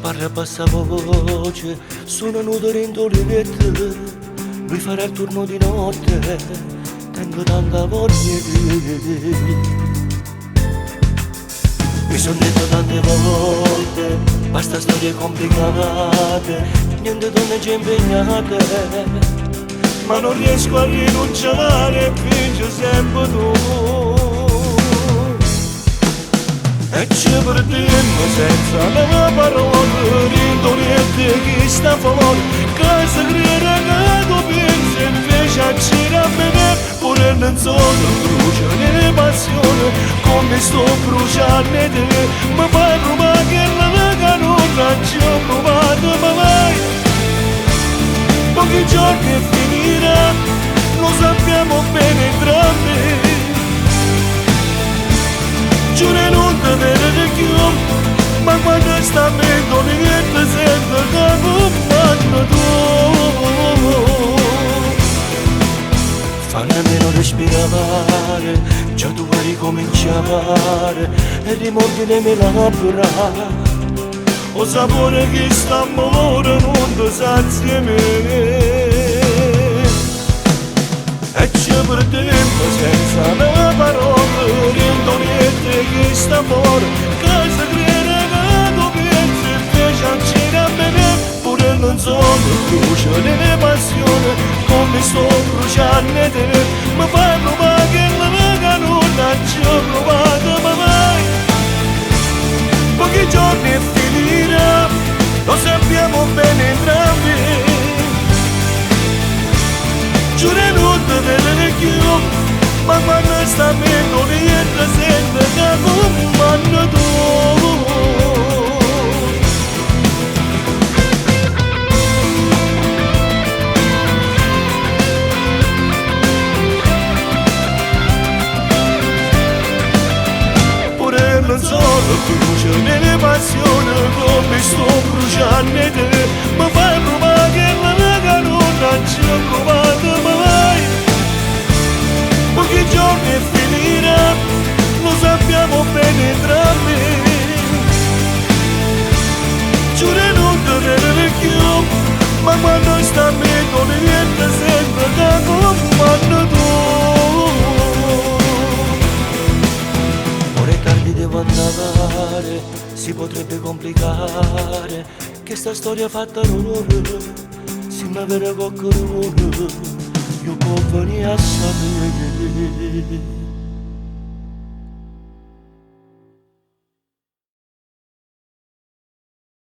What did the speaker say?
parla a bassa voce, sono nudo dentro le lettere, lui farà il turno di notte, tengo tanta voglia di. Mi sono detto tante volte, basta storie complicate, niente donne già impegnate, ma non riesco a rinunciare, finge sempre tu. E ci perdiamo senza le parole, rindolette che sta fuori, che si crede che tu pensi, invece a girare a me, pure non sono brucia le passioni, come sto bruciando te, mi fai provare che la che non ci ho provato mai. Pochi giorni finirà, lo sappiamo bene entrambi. Giuro non te ne più, ma quando sta vendo niente sento che non fanno tu. Fa nemmeno respirare, già tu vuoi ricominciare e rimordi le mie labbra. O sapore che st'amore non ti sazia me. E ci perdiamo senza le parole, rindolette che sta fuori, che si crede che tu pensi, invece a girare a me, pure non sono brucia le passioni, come sto bruciando te, mi fai provare che la non ci ho provato mai. Pochi giorni e finirà, lo sappiamo bene entrambi. Giuro non te ne più, ma quando sta vendo niente sento che non fanno tu. Non sono brucia nelle passioni, come sto bruciando te, mi fai provare che la non ci ho provato mai. Pochi giorni e finirà, lo sappiamo bene entrambi. Giuro non te ne più, ma quando sta vendo niente sento che non fanno tu. Devo andare, si potrebbe complicare, che sta storia fatta l'onore, se mi avere qualcuno, io può venire a sapere.